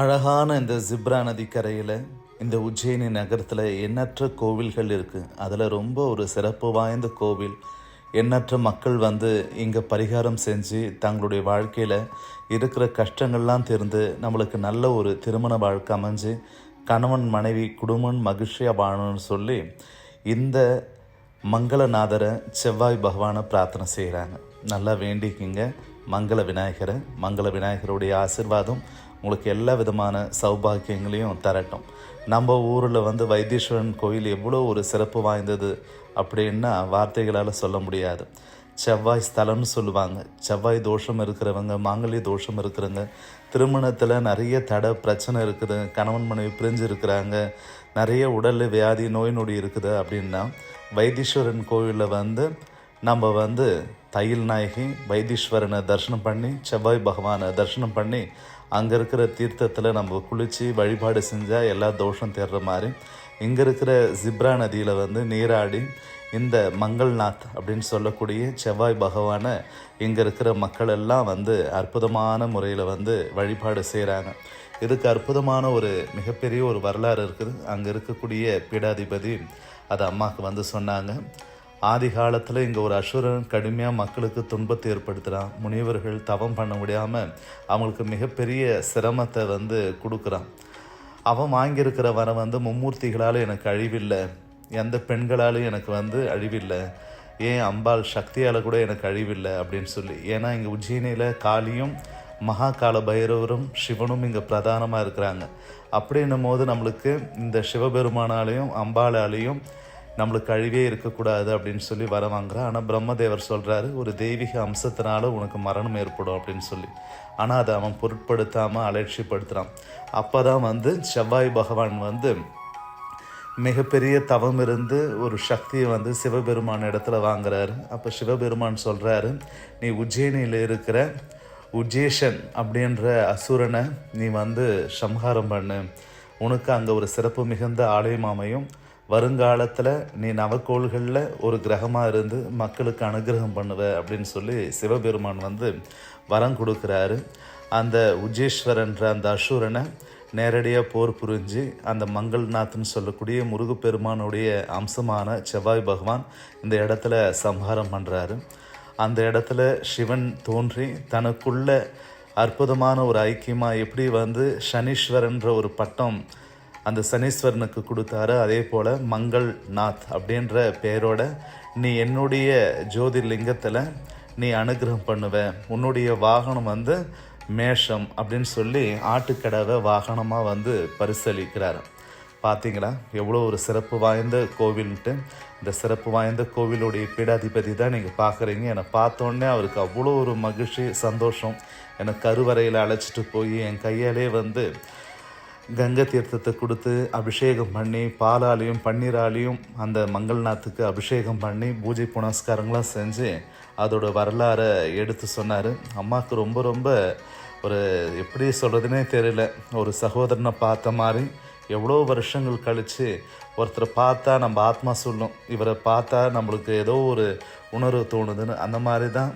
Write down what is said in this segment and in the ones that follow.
அழகான இந்த ஜிப்ரா நதிக்கரையில் இந்த உஜ்ஜயினி நகரத்தில் எண்ணற்ற கோவில்கள் இருக்குது. அதில் ரொம்ப ஒரு சிறப்பு வாய்ந்த கோவில். எண்ணற்ற மக்கள் வந்து இங்கே பரிகாரம் செஞ்சு தங்களுடைய வாழ்க்கையில் இருக்கிற கஷ்டங்கள்லாம் தீர்ந்து நம்மளுக்கு நல்ல ஒரு திருமண வாழ்க்கை அமைஞ்சு கணவன் மனைவி குடும்பம் மகிழ்ச்சியாக வாழணும்னு சொல்லி இந்த மங்களநாதரை செவ்வாய் பகவானை பிரார்த்தனை செய்கிறாங்க. நல்லா வேண்டிக்கிங்க. மங்கள விநாயகருடைய ஆசிர்வாதம் உங்களுக்கு எல்லா விதமான சௌபாகியங்களையும் தரட்டும். நம்ம ஊரில் வந்து வைத்தீஸ்வரன் கோயில் எவ்வளோ ஒரு சிறப்பு வாய்ந்தது அப்படின்னா வார்த்தைகளால் சொல்ல முடியாது. செவ்வாய் ஸ்தலம்னு சொல்லுவாங்க. செவ்வாய் தோஷம் இருக்கிறவங்க, மாங்கல்ய தோஷம் இருக்கிறவங்க, திருமணத்தில் நிறைய தடை பிரச்சனை இருக்குது, கணவன் மனைவி பிரிஞ்சு இருக்கிறாங்க, நிறைய உடல் வியாதி நோய் நொடி இருக்குது அப்படின்னா வைத்தீஸ்வரன் கோயிலில் வந்து நம்ம வந்து தையல் நாயகி வைத்தீஸ்வரனை தரிசனம் பண்ணி செவ்வாய் பகவானை தரிசனம் பண்ணி அங்கே இருக்கிற தீர்த்தத்தில் நம்ம குளித்து வழிபாடு செஞ்சால் எல்லா தோஷம் தேடுற மாதிரி இங்கே இருக்கிற ஜிப்ரா நதியில் வந்து நீராடி இந்த மங்கள்நாத் அப்படின்னு சொல்லக்கூடிய செவ்வாய் பகவானை இங்கே இருக்கிற மக்கள் எல்லாம் வந்து அற்புதமான முறையில் வந்து வழிபாடு செய்கிறாங்க. இதுக்கு அற்புதமான ஒரு மிகப்பெரிய ஒரு வரலாறு இருக்குது. அங்கே இருக்கக்கூடிய பீடாதிபதி அது அம்மாவுக்கு வந்து சொன்னாங்க. ஆதி காலத்தில் இங்கே ஒரு அசுரன் கடுமையாக மக்களுக்கு துன்பத்தை ஏற்படுத்துகிறான். முனிவர்கள் தவம் பண்ண முடியாமல் அவங்களுக்கு மிகப்பெரிய சிரமத்தை வந்து கொடுக்குறான். அவன் வாங்கியிருக்கிற வரம் வந்து மும்மூர்த்திகளால் எனக்கு அழிவில்லை, எந்த பெண்களாலும் எனக்கு வந்து அழிவில்லை, ஏன் அம்பாள் சக்தியால் கூட எனக்கு அழிவில்லை அப்படின்னு சொல்லி. ஏன்னா இங்கே உஜ்ஜயினியில் காளியும் மகாகால பைரவரும் சிவனும் இங்கே பிரதானமாக இருக்கிறாங்க. அப்படின்னும் போது நம்மளுக்கு இந்த சிவபெருமானாலையும் அம்பாளாலையும் நம்மளுக்கு அழிவே இருக்கக்கூடாது அப்படின்னு சொல்லி வர வாங்குறான். ஆனால் பிரம்மதேவர் சொல்கிறாரு, ஒரு தெய்வீக அம்சத்தினால உனக்கு மரணம் ஏற்படும் அப்படின்னு சொல்லி. ஆனால் அதை அவன் பொருட்படுத்தாமல் அலட்சியப்படுத்துகிறான். அப்போ தான் வந்து செவ்வாய் பகவான் வந்து மிகப்பெரிய தவம் இருந்து ஒரு சக்தியை வந்து சிவபெருமான் இடத்துல வாங்குறாரு. அப்போ சிவபெருமான் சொல்கிறாரு, நீ உஜ்ஜயினியில் இருக்கிற உஜ்ஜேஷன் அப்படின்ற அசுரனை நீ வந்து சம்ஹாரம் பண்ணு, உனக்கு அங்கே ஒரு சிறப்பு மிகுந்த ஆலயம் அமையும், வருங்காலத்தில் நீ நவக்கோள்களில் ஒரு கிரகமாக இருந்து மக்களுக்கு அனுகிரகம் பண்ணுவ அப்படின்னு சொல்லி சிவபெருமான் வந்து வரம் கொடுக்குறாரு. அந்த உஜ்ஜேஸ்வரன்ற அந்த அசுரனை நேரடியாக போர் புரிஞ்சு அந்த மங்கள்நாத்னு சொல்லக்கூடிய முருகப்பெருமானுடைய அம்சமான செவ்வாய் பகவான் இந்த இடத்துல சம்ஹாரம் பண்ணுறாரு. அந்த இடத்துல சிவன் தோன்றி தனக்குள்ள அற்புதமான ஒரு ஐக்கியமாக எப்படி வந்து சனீஸ்வரன்ற ஒரு பட்டம் அந்த சனீஸ்வரனுக்கு கொடுத்தாரு, அதே போல் மங்கள்நாத் அப்படின்ற பெயரோட நீ என்னுடைய ஜோதிர்லிங்கத்தில் நீ அனுகிரகம் பண்ணுவ, உன்னுடைய வாகனம் வந்து மேஷம் அப்படின்னு சொல்லி ஆட்டுக்கடவை வாகனமாக வந்து பரிசளிக்கிறார். பார்த்தீங்களா எவ்வளோ ஒரு சிறப்பு வாய்ந்த கோவில்ன்ட்டு. இந்த சிறப்பு வாய்ந்த கோவிலுடைய பீடாதிபதி தான் நீங்கள் பார்க்குறீங்க. என்னை பார்த்தோன்னே அவருக்கு அவ்வளோ ஒரு மகிழ்ச்சி சந்தோஷம். என்னை கருவறையில் அழைச்சிட்டு போய் என் கையாலே வந்து கங்கை தீர்த்தத்தை கொடுத்து அபிஷேகம் பண்ணி பாலாலையும் பன்னீராலையும் அந்த மங்கள்நாத்துக்கு அபிஷேகம் பண்ணி பூஜை புனஸ்காரங்களாம் செஞ்சு அதோட வரலாறை எடுத்து சொன்னார். அம்மாவுக்கு ரொம்ப ரொம்ப ஒரு எப்படி சொல்கிறதுனே தெரியல, ஒரு சகோதரனை பார்த்த மாதிரி. எவ்வளோ வருஷங்கள் கழித்து ஒருத்தரை பார்த்தா நம்ம ஆத்மா சொல்லும், இவரை பார்த்தா நம்மளுக்கு ஏதோ ஒரு உணர்வு தோணுதுன்னு. அந்த மாதிரி தான்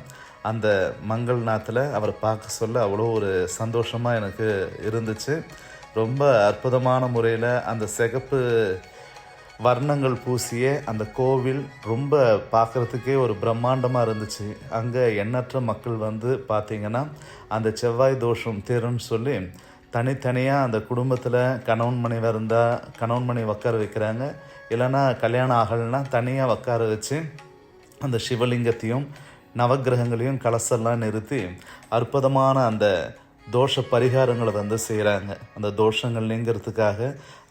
அந்த மங்கள்நாத்தில் அவரை பார்க்க சொல்ல அவ்வளோ ஒரு சந்தோஷமாக எனக்கு இருந்துச்சு. ரொம்ப அற்புதமான முறையில் அந்த சிகப்பு வர்ணங்கள் பூசிய அந்த கோவில் ரொம்ப பார்க்குறதுக்கே ஒரு பிரம்மாண்டமாக இருந்துச்சு. அங்கே எண்ணற்ற மக்கள் வந்து பார்த்திங்கன்னா அந்த செவ்வாய் தோஷம் தீரும்னு சொல்லி தனித்தனியாக அந்த குடும்பத்தில் கணவன் மனைவி இருந்தால் கணவன் மனைவி உட்கார வைக்கிறாங்க, இல்லைன்னா கல்யாணம் ஆகலைன்னா தனியாக உட்கார வச்சு அந்த சிவலிங்கத்தையும் நவக்கிரகங்களையும் கலசெல்லாம் நிறுத்தி அற்புதமான அந்த தோஷ பரிகாரங்களை வந்து செய்கிறாங்க. அந்த தோஷங்கள் நீங்கிறதுக்காக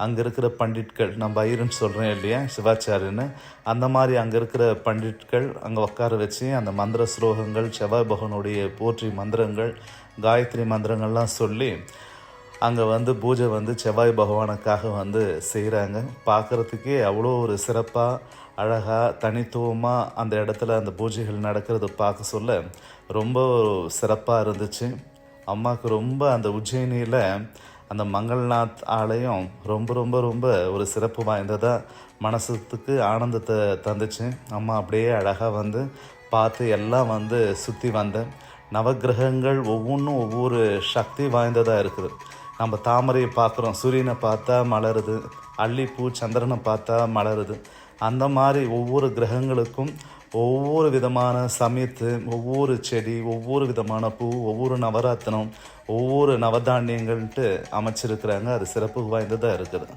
அங்கே இருக்கிற பண்டிட்கள், நம்ம ஐயர்னு சொல்கிறேன் இல்லையா சிவாச்சாரியன்னு, அந்த மாதிரி அங்கே இருக்கிற பண்டிட்கள் அங்கே உட்கார வச்சு அந்த மந்திர ஸ்லோகங்கள், செவ்வாய் பகவானுடைய போற்றி மந்திரங்கள், காயத்ரி மந்திரங்கள்லாம் சொல்லி அங்கே வந்து பூஜை வந்து செவ்வாய் பகவானுக்காக வந்து செய்கிறாங்க. பார்க்குறதுக்கே அவ்வளோ ஒரு சிறப்பாக அழகாக தனித்துவமாக அந்த இடத்துல அந்த பூஜைகள் நடக்கிறத பார்க்க சொல்ல ரொம்ப சிறப்பாக இருந்துச்சு. அம்மாவுக்கு ரொம்ப அந்த உஜ்ஜயினியில் அந்த மங்கள்நாத் ஆலயம் ரொம்ப ரொம்ப ரொம்ப ஒரு சிறப்பு வாய்ந்ததாக மனசுக்கு ஆனந்தத்தை தந்துச்சு. அம்மா அப்படியே அழகாக வந்து பார்த்து எல்லாம் வந்து சுற்றி வந்தேன். நவக்கிரகங்கள் ஒவ்வொன்றும் ஒவ்வொரு சக்தி வாய்ந்ததாக இருக்குது. நம்ம தாமரையை பார்க்குறோம், சூரியனை பார்த்தா மலருது, அல்லிப்பூ சந்திரனை பார்த்தா மலருது. அந்த மாதிரி ஒவ்வொரு கிரகங்களுக்கும் ஒவ்வொரு விதமான சமயத்து, ஒவ்வொரு செடி, ஒவ்வொரு விதமான பூ, ஒவ்வொரு நவராத்தினம், ஒவ்வொரு நவதானியங்கள்ன்ட்டு அமைச்சிருக்கிறாங்க. அது சிறப்பு வாய்ந்ததாக இருக்குது.